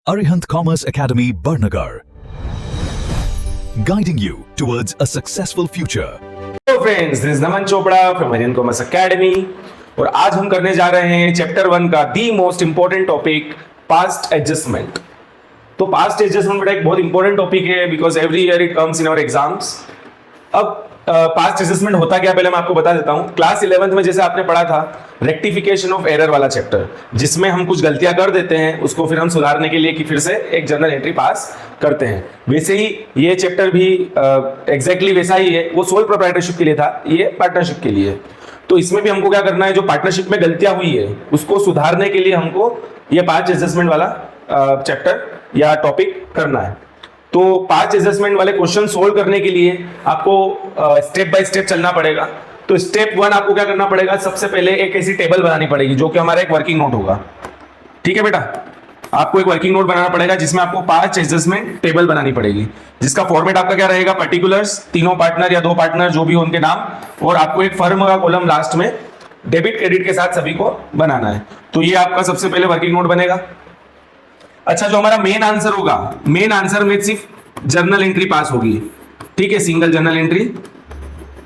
Arihant Commerce Academy, Barnagar, guiding you towards a successful future. Hello friends, this is Naman Chopra from Arihant Commerce Academy और आज हम करने जा रहे हैं चैप्टर 1 का the most important topic past adjustment. तो पास्ट एडजस्टमेंट बेटा एक बहुत इंपॉर्टेंट टॉपिक है because every year it comes in our exams. अब पास्ट एडजस्टमेंट होता क्या पहले मैं आपको बता देता हूं। क्लास 11th में जैसे आपने पढ़ा था रेक्टिफिकेशन ऑफ एरर वाला चैप्टर, जिसमें हम कुछ गलतियां कर देते हैं उसको फिर हम सुधारने के लिए कि फिर से एक जर्नल एंट्री पास करते हैं। वैसे ही ये चैप्टर भी एग्जैक्टली वैसा ही है। वो सोल प्रोप्राइटरशिप के लिए था, ये पार्टनरशिप के लिए। तो इसमें भी हमको क्या करना है, जो पार्टनरशिप में गलतियां हुई है उसको सुधारने के लिए हमको ये पास्ट एडजस्टमेंट वाला चैप्टर या टॉपिक करना है। तो पास्ट एडजस्टमेंट वाले क्वेश्चन सोल्व करने के लिए आपको स्टेप बाय स्टेप चलना पड़ेगा। तो स्टेप 1 आपको क्या करना पड़ेगा, सबसे पहले एक ऐसी टेबल बनानी पड़ेगी जो कि हमारा एक वर्किंग नोट होगा। ठीक है बेटा, आपको एक वर्किंग नोट बनाना पड़ेगा जिसमें आपको पास्ट एडजस्टमेंट टेबल बनानी पड़ेगी, जिसका फॉर्मेट आपका क्या रहेगा, पर्टिकुलर्स, तीनों पार्टनर या दो पार्टनर जो भी हो उनके नाम, और आपको एक फर्म का कॉलम लास्ट में डेबिट क्रेडिट के साथ सभी को बनाना है। तो ये आपका सबसे पहले वर्किंग नोट बनेगा। अच्छा, जो हमारा मेन आंसर होगा, मेन आंसर में सिर्फ जर्नल एंट्री पास होगी। ठीक है, सिंगल जर्नल एंट्री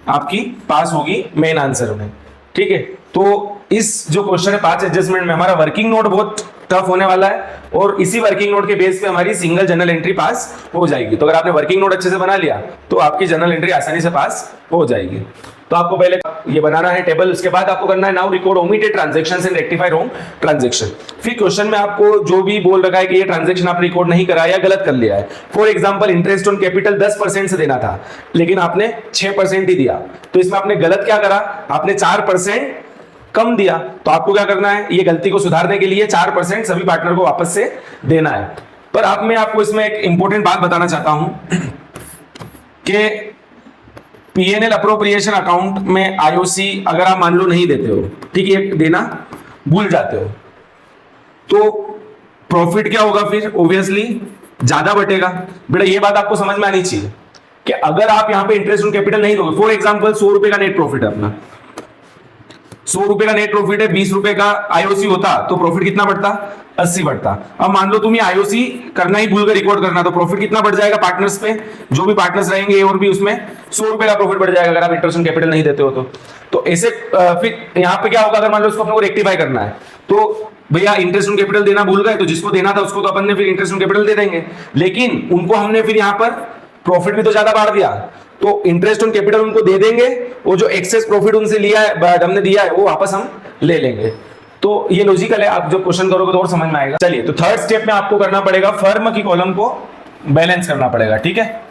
आपकी पास होगी मेन आंसर में। ठीक है, तो इस जो क्वेश्चन है पास्ट एडजस्टमेंट में हमारा वर्किंग नोट बहुत टफ होने वाला है और इसी वर्किंग नोट के बेस पे हमारी सिंगल जर्नल एंट्री पास हो जाएगी। तो अगर आपने वर्किंग नोट अच्छे से बना लिया तो आपकी जर्नल एंट्री आसानी से पास हो जाएगी। तो आपको पहले ये बनाना है टेबल, उसके बाद आपको करना है now record omitted transactions and rectify wrong transaction. फिर क्वेश्चन में आपको जो भी बोल रखा है कि ये ट्रांजैक्शन आप रिकॉर्ड नहीं करा या गलत कर लिया है। For example interest on capital 10% से देना था लेकिन आपने 6% ही दिया, तो इसमें आपने गलत क्या करा, आपने 4% कम दिया। तो आपको क्या करना है, ये गलती को सुधारने के लिए 4% सभी पार्टनर को वापस से देना है। पर अब मैं आपको इसमें एक इंपॉर्टेंट बात बताना चाहता हूं कि पीएनएल अप्रोप्रिएशन अकाउंट में आईओसी अगर आप मान लो नहीं देते हो, ठीक है, देना भूल जाते हो, तो प्रॉफिट क्या होगा, फिर ऑब्वियसली ज्यादा बटेगा। बेटा ये बात आपको समझ में आनी चाहिए कि अगर आप यहां पे इंटरेस्ट ऑन कैपिटल नहीं दोगे, फॉर एग्जांपल 100 रुपए का नेट प्रॉफिट है अपना, 100 रुपए का नेट प्रॉफिट है, 20 रुपए का आईओसी होता तो प्रॉफिट कितना बढ़ता, 80 बढ़ता। अब मान लो तुम ये आईओसी करना ही भूल कर रिकॉर्ड करना, तो प्रॉफिट कितना बढ़ जाएगा पार्टनर्स पे, जो भी पार्टनर्स रहेंगे और भी उसमें 100 रुपए का प्रॉफिट बढ़ जाएगा अगर आप इंटरेस्ट ऑन कैपिटल नहीं देते हो तो ऐसे फिर यहाँ पे क्या होगा, अगर मान लो उसको अपने को रेक्टिफाई करना है तो भैया इंटरेस्ट ऑन कैपिटल देना भूल गए, तो जिसको देना था उसको तो अपन ने फिर इंटरेस्ट ऑन कैपिटल दे देंगे, लेकिन उनको हमने फिर यहाँ पर प्रॉफिट भी तो ज्यादा बढ़ा दिया, तो इंटरेस्ट ऑन कैपिटल उनको दे देंगे, वो जो एक्सेस प्रॉफिट उनसे लिया है हमने दिया है वो वापस हम ले लेंगे। तो ये लॉजिकल है, आप जब क्वेश्चन करोगे तो और समझ में आएगा। चलिए, तो थर्ड स्टेप में आपको करना पड़ेगा फर्म की कॉलम को बैलेंस करना पड़ेगा। ठीक है,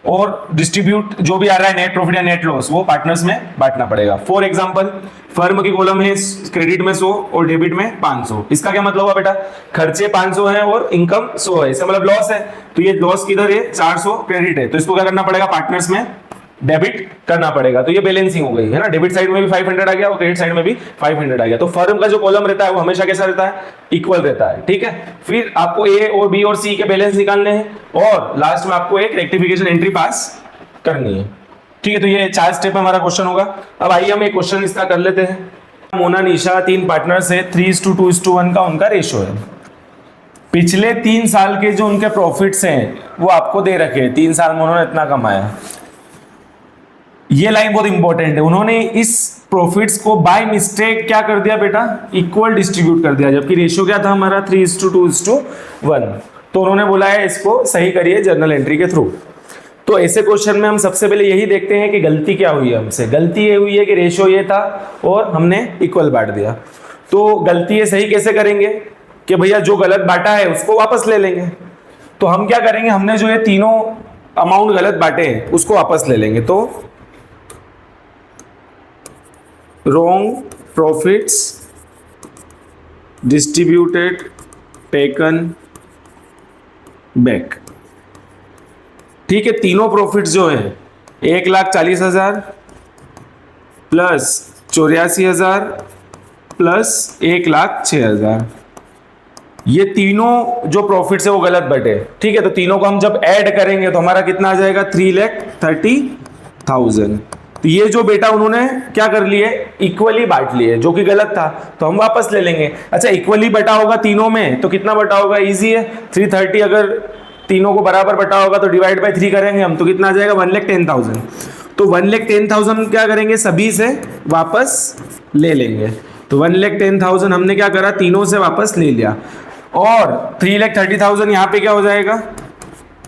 और डिस्ट्रीब्यूट जो भी आ रहा है नेट प्रॉफिट या नेट लॉस वो पार्टनर्स में बांटना पड़ेगा। फॉर एग्जांपल फर्म की कॉलम है क्रेडिट में 100 और डेबिट में 500। इसका क्या मतलब हुआ बेटा, खर्चे 500 है और इनकम 100 है, इसका मतलब लॉस है, तो ये लॉस किधर है, 400 क्रेडिट है, तो इसको क्या करना पड़ेगा, पार्टनर्स में डेबिट करना पड़ेगा। तो ये बैलेंसिंग हो गई है ना, डेबिट साइड में भी 500 आ गया और क्रेडिट साइड में भी 500 आ गया। तो फर्म का जो कॉलम रहता है वो हमेशा कैसा रहता है, इक्वल रहता है। ठीक है, फिर आपको ए और बी और सी के बैलेंस निकालने हैं और लास्ट में आपको एक रेक्टिफिकेशन एंट्री पास करनी है। ठीक है, तो ये 4 स्टेप में हमारा क्वेश्चन होगा। अब आइए हम एक क्वेश्चन इसका कर लेते हैं। मोना निशा 3 पार्टनर्स है, 3:2:1 का उनका रेशियो है। पिछले 3 साल के जो उनके प्रॉफिट्स हैं वो आपको दे रखे हैं, 3 साल में उन्होंने इतना कमाया। ये लाइन बहुत इंपॉर्टेंट है, उन्होंने इस प्रॉफिट्स को बाय मिस्टेक क्या कर दिया बेटा, इक्वल डिस्ट्रीब्यूट कर दिया, जबकि रेशियो क्या था हमारा 3:2:1। तो उन्होंने बोला है इसको सही करिए जर्नल एंट्री के थ्रू। तो ऐसे क्वेश्चन में हम सबसे पहले यही देखते हैं कि गलती क्या हुई है हमसे। गलती ये हुई है कि रेशियो ये था और हमने इक्वल बांट दिया। तो गलती ये सही कैसे करेंगे कि भैया जो गलत बांटा है उसको वापस ले लेंगे। तो हम क्या करेंगे, हमने जो ये तीनों अमाउंट गलत बांटे हैं उसको वापस ले लेंगे। तो wrong profits distributed taken back। ठीक है, तीनों प्रॉफिट्स जो है 1,40,000 प्लस 84,000 प्लस 1,06,000, ये तीनों जो प्रॉफिट्स है वो गलत बटे। ठीक है, तो तीनों को हम जब ऐड करेंगे तो हमारा कितना आ जाएगा, 3,30,000। तो ये जो बेटा उन्होंने क्या कर लिए, इक्वली बांट लिए, जो कि गलत था, तो हम वापस ले लेंगे। अच्छा, इक्वली बटा होगा तीनों में तो कितना बटा होगा, इजी है, 330 अगर तीनों को बराबर बटा होगा तो डिवाइड बाय 3 करेंगे हम, तो कितना आ जाएगा 1,10,000। तो 1,10,000 क्या करेंगे, सभी से वापस ले लेंगे। तो 1,10,000 हमने क्या करा, तीनों से वापस ले लिया, और 3,30,000 यहाँ पे क्या हो जाएगा,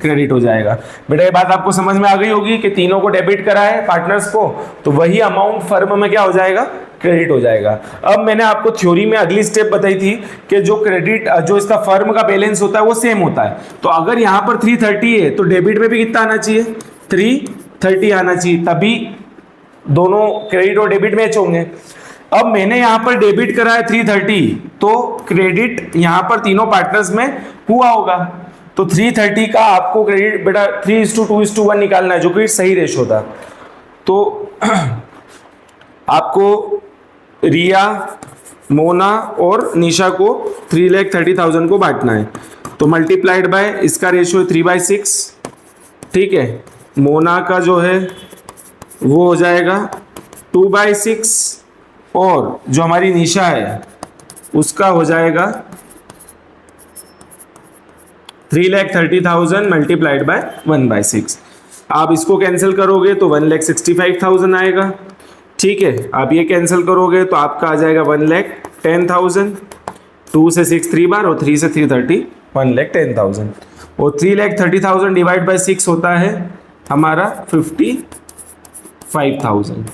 क्रेडिट हो जाएगा। बेटा ये बात आपको समझ में आ गई होगी कि तीनों को डेबिट करा है पार्टनर्स को, तो वही अमाउंट फर्म में क्या हो जाएगा, क्रेडिट हो जाएगा। अब मैंने आपको थ्योरी में अगली स्टेप बताई थी कि जो क्रेडिट, जो इसका फर्म का बैलेंस होता है वो सेम होता है। तो अगर यहाँ पर 330 है तो डेबिट में भी कितना आना चाहिए, 330 आना चाहिए, तभी दोनों क्रेडिट और डेबिट मैच होंगे। अब मैंने यहाँ पर डेबिट करा है 330, तो क्रेडिट यहाँ पर तीनों पार्टनर्स में हुआ होगा। तो 330 का आपको क्रेडिट बेटा 3:2:1 निकालना है, जो कि सही रेशो था। तो आपको रिया, मोना और निशा को 3,30,000 को बांटना है, तो मल्टीप्लाइड बाय इसका रेशो है 3/6, ठीक है। मोना का जो है वो हो जाएगा 2/6, और जो हमारी निशा है उसका हो जाएगा 3,30,000 मल्टीप्लाइड बाय 1/6। आप इसको कैंसिल करोगे तो 1,65,000 आएगा, ठीक है। आप ये कैंसिल करोगे तो आपका आ जाएगा 1,10,000, 2 से 6 3 बार और 3 से 330, 1,10,000, और 3,30,000 डिवाइड बाय 6 होता है हमारा 55,000,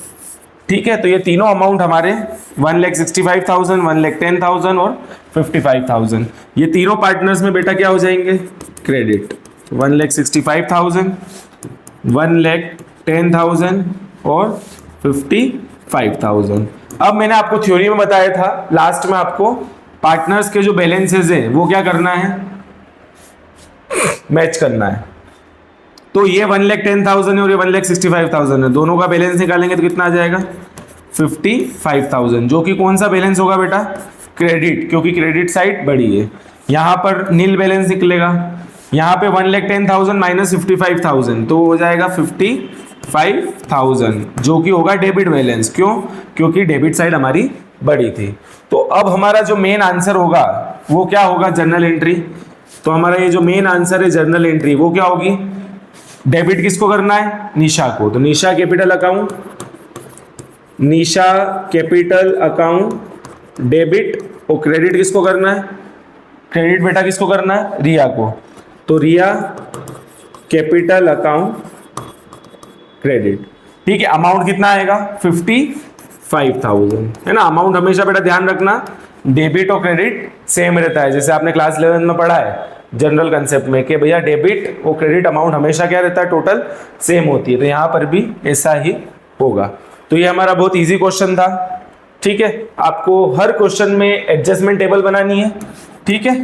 ठीक है। तो ये तीनों अमाउंट हमारे 1,65,000, 1,10,000 और 55,000, ये तीनों पार्टनर्स में बेटा क्या हो जाएंगे, क्रेडिट। 1,65,000, 1,10,000 और 55,000। अब मैंने आपको थ्योरी में बताया था लास्ट में आपको पार्टनर्स के जो बैलेंसेस हैं वो क्या करना है, मैच करना है। तो ये 1,10,000 है और ये 1,65,000 है, दोनों का बैलेंस निकालेंगे तो कितना आ जाएगा 55,000, जो कि कौन सा बैलेंस होगा बेटा, क्रेडिट, क्योंकि क्रेडिट साइड बड़ी है। यहाँ पर नील बैलेंस निकलेगा, यहाँ पे 1,10,000 माइनस 55,000 तो हो जाएगा 55,000, जो कि होगा डेबिट बैलेंस। क्यों, क्योंकि डेबिट साइड हमारी बड़ी थी। तो अब हमारा जो मेन आंसर होगा वो क्या होगा, जर्नल एंट्री। तो हमारा ये जो मेन आंसर है जर्नल एंट्री वो क्या होगी, डेबिट किसको करना है, निशा को, तो निशा कैपिटल अकाउंट, निशा कैपिटल अकाउंट डेबिट, और क्रेडिट किसको करना है, क्रेडिट बेटा किसको करना है, रिया को, तो रिया कैपिटल अकाउंट क्रेडिट, ठीक है। अमाउंट कितना आएगा 55,000, है ना। अमाउंट हमेशा बेटा ध्यान रखना डेबिट और क्रेडिट सेम रहता है, जैसे आपने क्लास 11 में पढ़ा है जनरल कंसेप्ट में कि भैया डेबिट और क्रेडिट अमाउंट हमेशा क्या रहता है, टोटल सेम होती है। तो यहाँ पर भी ऐसा ही होगा। तो ये हमारा बहुत इजी क्वेश्चन था, ठीक है। आपको हर क्वेश्चन में एडजस्टमेंट टेबल बनानी है, ठीक है।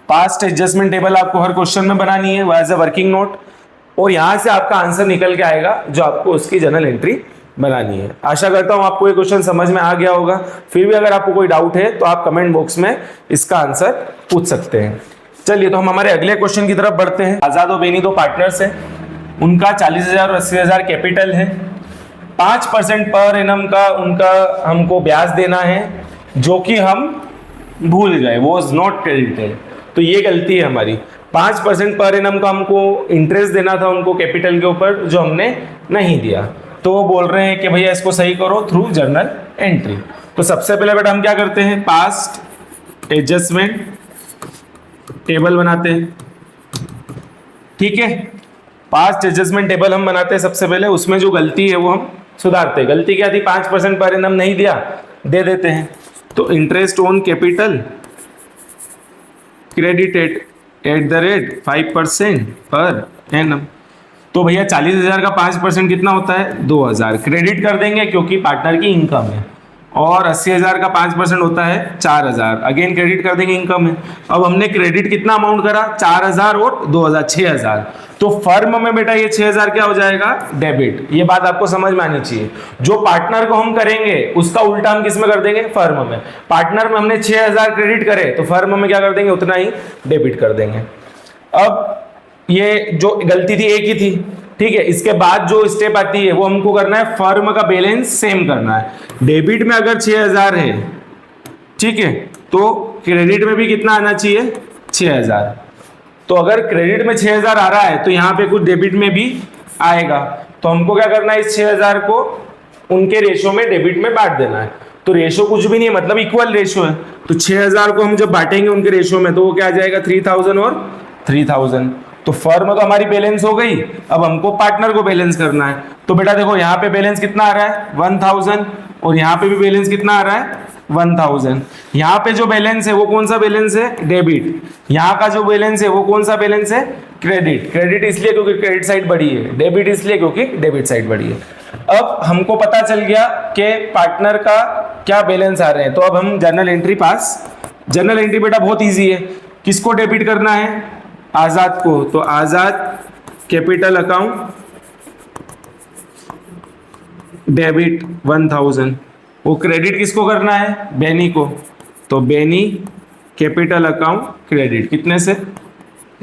पास्ट एडजस्टमेंट टेबल आपको हर क्वेश्चन में बनानी है एज अ वर्किंग नोट, और यहां से आपका आंसर निकल के आएगा जो आपको उसकी जर्नल एंट्री बनानी है। आशा करता हूं आपको ये क्वेश्चन समझ में आ गया होगा। फिर भी अगर आपको कोई डाउट है तो आप कमेंट बॉक्स में इसका आंसर पूछ सकते हैं। चलिए तो हम हमारे अगले क्वेश्चन की तरफ बढ़ते हैं। आजाद और बेनी दो पार्टनर्स हैं, उनका 40,000 और 80,000 कैपिटल है, 5% पर एनम का उनका हमको ब्याज देना है, जो कि हम भूल गए, वॉज नॉट क्रेडिटेड। तो ये गलती है हमारी, 5% पर एनम का हमको इंटरेस्ट देना था उनको कैपिटल के ऊपर, जो हमने नहीं दिया। तो वो बोल रहे हैं कि भैया इसको सही करो थ्रू जर्नल एंट्री। तो सबसे पहले बेटा हम क्या करते हैं, पास्ट एडजस्टमेंट टेबल बनाते हैं, ठीक है। पास्ट एडजस्टमेंट टेबल हम बनाते हैं सबसे पहले, उसमें जो गलती है वो हम सुधारते हैं। गलती क्या थी, 5% पर एनम नहीं दिया, दे देते हैं। तो interest on capital credited eight the rate 5% per annum. तो भैया 40,000 का 5% कितना होता है, 2,000 क्रेडिट कर देंगे क्योंकि पार्टनर की इनकम है, और 80,000 का 5% होता है 4,000। अगेन क्रेडिट कर देंगे इनकम में। अब हमने क्रेडिट कितना अमाउंट करा, 4,000 और 2,000, 6,000। तो फर्म में बेटा ये 6,000 क्या हो जाएगा, डेबिट। ये बात आपको समझ में आनी चाहिए। जो पार्टनर को हम करेंगे उसका उल्टा हम किस में कर देंगे, फर्म में। पार्टनर में हमने 6,000 क्रेडिट करे तो फर्म में क्या कर देंगे, उतना ही डेबिट कर देंगे। अब ये जो गलती थी एक ही थी, ठीक है। इसके बाद जो स्टेप आती है वो हमको करना है फर्म का बैलेंस सेम करना है। डेबिट में अगर 6,000 है, ठीक है, तो क्रेडिट में भी कितना आना चाहिए, 6,000। तो अगर क्रेडिट में 6,000 आ रहा है तो यहाँ पे कुछ डेबिट में भी आएगा। तो हमको क्या करना है, इस 6,000 को उनके रेशो में डेबिट में बांट देना है। तो रेशो कुछ भी नहीं है, मतलब इक्वल रेशो है। तो 6,000 को हम जब बांटेंगे उनके रेशो में तो वो क्या आ जाएगा, 3,000 और 3,000। तो फर्म तो हमारी बैलेंस हो गई। अब हमको पार्टनर को बैलेंस करना है। तो बेटा देखो यहाँ पे बैलेंस कितना आ रहा है, 1,000, और यहाँ पे भी बैलेंस कितना आ रहा है, 1,000। यहाँ पे जो बैलेंस है वो कौन सा बैलेंस है, डेबिट। यहाँ का जो बैलेंस है वो कौन सा बैलेंस है, क्रेडिट। क्रेडिट इसलिए क्योंकि क्रेडिट साइड बढ़ी है, डेबिट इसलिए क्योंकि डेबिट साइड बढ़ी है। अब हमको पता चल गया कि पार्टनर का क्या बैलेंस आ रहे हैं। तो अब हम जर्नल एंट्री पास। जर्नल एंट्री बेटा बहुत ईजी है। किसको डेबिट करना है, आजाद को। तो आजाद कैपिटल अकाउंट डेबिट 1,000। वो क्रेडिट किसको करना है, बेनी को। तो बेनी कैपिटल अकाउंट क्रेडिट कितने से,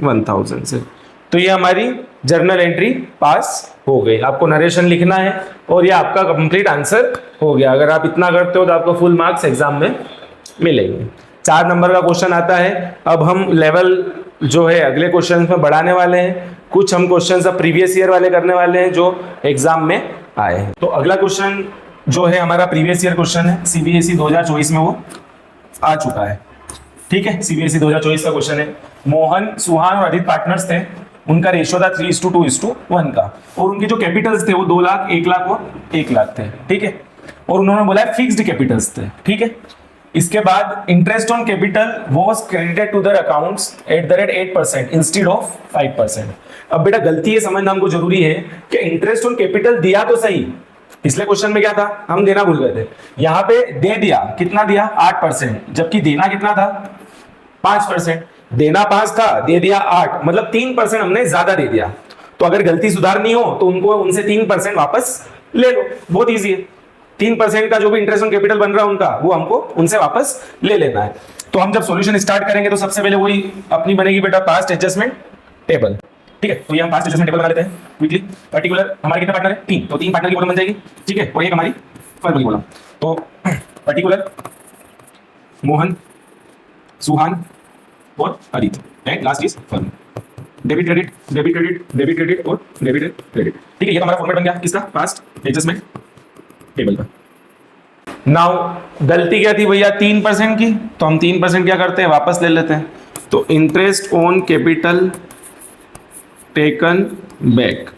1,000 से। तो ये हमारी जर्नल एंट्री पास हो गई। आपको नरेशन लिखना है और ये आपका कंप्लीट आंसर हो गया। अगर आप इतना करते हो तो आपको फुल मार्क्स एग्जाम में मिलेंगे। 4 नंबर का क्वेश्चन आता है। अब हम लेवल जो है अगले क्वेश्चन में बढ़ाने वाले हैं। कुछ हम क्वेश्चन अब प्रीवियस ईयर वाले करने वाले हैं जो एग्जाम में आए हैं। तो अगला क्वेश्चन जो है हमारा प्रीवियस ईयर क्वेश्चन है, सीबीएसई 2024 में वो आ चुका है, ठीक है। सीबीएसई 2024 का क्वेश्चन है। मोहन, सुहान और अदित पार्टनर्स थे। उनका रेशियो था 3:2:1 का, और उनके जो कैपिटल्स थे वो 2 लाख, 1 लाख और 1 लाख थे, ठीक है। और उन्होंने बोला फिक्स्ड कैपिटल्स थे, ठीक है। इसके बाद interest on capital was credited to their accounts at the rate 8% instead of 5%। अब बेटा गलती ये समझना हमको जरूरी है कि इंटरेस्ट ऑन कैपिटल दिया तो सही, पिछले क्वेश्चन में क्या था, हम देना भूल गए थे। यहाँ पे दे दिया, कितना दिया, 8%, जबकि देना कितना था, 5%। देना 5 था, दे दिया 8, मतलब 3% हमने ज्यादा दे दिया। तो अगर गलती सुधारनी हो तो उनको उनसे 3% वापस ले लो, बहुत ईजी है। 3% का जो भी इंटरेस्ट ऑन कैपिटल बन रहा है उनका, वो हमको उनसे वापस ले लेना है। तो हम जब सॉल्यूशन स्टार्ट करेंगे तो सबसे पहले वही अपनी बनेगी बेटा पास्ट एडजस्टमेंट टेबल, ठीक है। तो ये हम पास्ट एडजस्टमेंट टेबल बना लेते हैं क्विकली। पर्टिकुलर हमारे कितने पार्टनर है, 3, तो 3 पार्टनर की कॉलम बन जाएगी, ठीक है। और एक हमारी फर्म की कॉलम। तो पर्टिकुलर मोहन, सुहान और Adit, and last is firm. Debit credit, debit credit, debit credit और डेबिट क्रेडिट, ठीक है। ये हमारा फॉर्मेट बन गया किसका, पास्ट एडजस्टमेंट टेबल का। नाउ गलती क्या थी भैया, 3% की, तो हम 3% क्या करते हैं, वापस ले लेते हैं। तो interest on capital taken back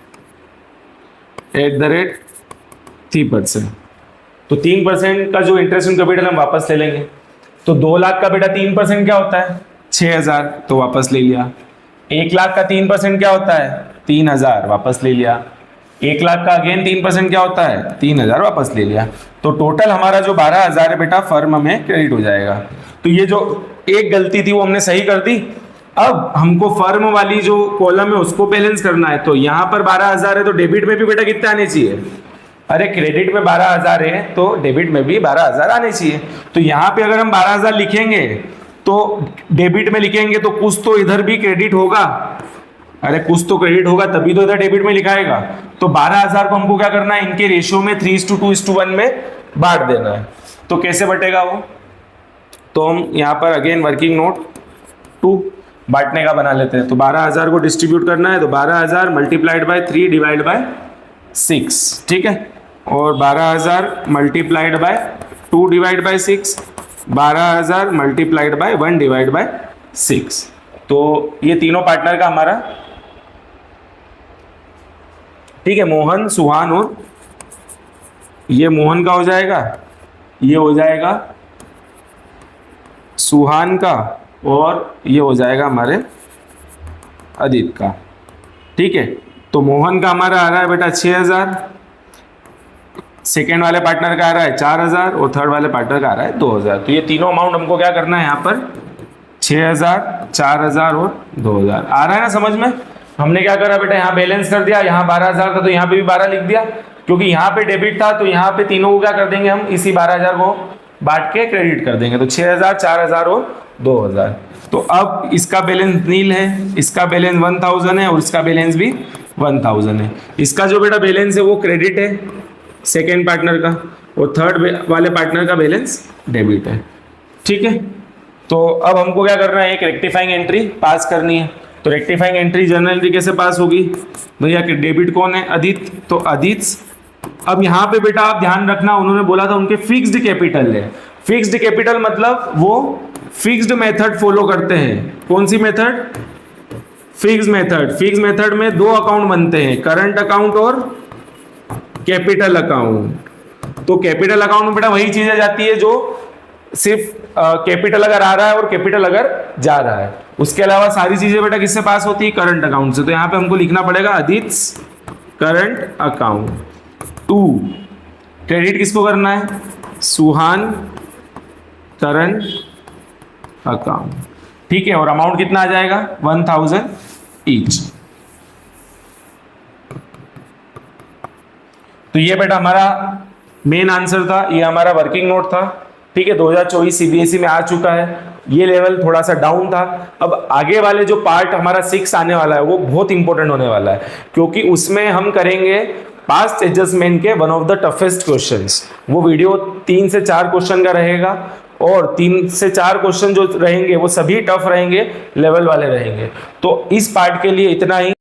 at the rate 3%। तो 3% का जो इंटरेस्ट ऑन कैपिटल हम वापस ले लेंगे। तो 2 लाख का बेटा 3% क्या होता है, 6,000, तो वापस ले लिया। 1 लाख का 3% क्या होता है, 3,000, वापस ले लिया। 1 लाख का अगेन 3% क्या होता है, 3,000, वापस ले लिया। तो टोटल हमारा जो 12,000 है बेटा फर्म में क्रेडिट हो जाएगा। तो ये जो एक गलती थी वो हमने सही कर दी। अब हमको फर्म वाली जो कॉलम है उसको बैलेंस करना है। तो यहाँ पर 12,000 है तो डेबिट में भी बेटा कितने आने चाहिए, अरे क्रेडिट में 12,000 है तो डेबिट में भी 12,000 आने चाहिए। तो यहाँ पे अगर हम 12,000 लिखेंगे तो डेबिट में लिखेंगे तो कुछ तो इधर भी क्रेडिट होगा, अरे कुछ तो क्रेडिट होगा तभी तो इधर डेबिट में लिखाएगा। तो 12,000 को हमको क्या करना है, इनके रेशियो में 3:2:1 में बांट देना है। तो कैसे बटेगा वो, तो हम यहाँ पर अगेन वर्किंग नोट 2 बांटने का बना लेते हैं। तो 12,000 को डिस्ट्रीब्यूट करना है, तो 12,000 मल्टीप्लाइड बाय 3 डिवाइड बाय 6, ठीक है। और 12,000 multiplied by 2 divide by 6, 12,000 multiplied by 1 divide by 6। तो ये तीनों पार्टनर का हमारा, ठीक है, मोहन, सुहान और ये मोहन का हो जाएगा, ये हो जाएगा सुहान का, और ये हो जाएगा हमारे अदित का, ठीक है। तो मोहन का हमारा आ रहा है बेटा 6,000, सेकेंड वाले पार्टनर का आ रहा है 4000 और थर्ड वाले पार्टनर का आ रहा है 2000। तो ये तीनों अमाउंट हमको क्या करना है यहाँ पर 6000, 4000 और 2000। आ रहा है ना समझ में। हमने क्या करा बेटा, यहाँ बैलेंस कर दिया, यहाँ 12000 था तो यहाँ पे भी 12 लिख दिया, क्योंकि यहाँ पे डेबिट था तो यहाँ पे तीनों को क्या कर देंगे हम, इसी 12000 को बांट के क्रेडिट कर देंगे। तो 6000, 4000 और 2000। तो अब इसका बैलेंस नील है, इसका बैलेंस 1000 है और इसका बैलेंस भी 1000 है। इसका जो बेटा बैलेंस है वो क्रेडिट है सेकेंड पार्टनर का, और थर्ड वाले पार्टनर का बैलेंस डेबिट है। ठीक है, तो अब हमको क्या करना है, एक रेक्टिफाइंग एंट्री पास करनी है। तो रेक्टिफाइंग एंट्री जर्नल एंट्री कैसे पास होगी भैया, कि डेबिट कौन है, अदित, तो अदित। अब यहाँ पे बेटा आप ध्यान रखना, उन्होंने बोला था उनके फिक्स्ड कैपिटल है। फिक्स्ड कैपिटल मतलब वो फिक्स्ड मेथड फॉलो करते हैं। कौन सी method, fixed method. Fixed method में दो अकाउंट बनते हैं, करंट अकाउंट और कैपिटल अकाउंट। तो कैपिटल अकाउंट में बेटा वही चीजें जाती है जो सिर्फ कैपिटल अगर आ रहा है और कैपिटल अगर जा रहा है, उसके अलावा सारी चीजें बेटा किससे पास होती है, करंट अकाउंट से। तो यहाँ पे हमको लिखना पड़ेगा Adit current account to, credit किसको करना है, सुहान करंट अकाउंट। ठीक है, और अमाउंट कितना आ जाएगा 1000 ईच। तो ये बेटा हमारा मेन आंसर था, ये हमारा वर्किंग नोट था। ठीक है, 2024 सीबीएसई में आ चुका है। ये लेवल थोड़ा सा डाउन था। अब आगे वाले जो पार्ट हमारा 6 आने वाला है वो बहुत इंपॉर्टेंट होने वाला है, क्योंकि उसमें हम करेंगे पास्ट एडजस्टमेंट के one of the toughest questions. वो वीडियो 3 से 4 क्वेश्चन का रहेगा, और 3 से 4 क्वेश्चन जो रहेंगे वो सभी टफ रहेंगे, लेवल वाले रहेंगे। तो इस पार्ट के लिए इतना ही।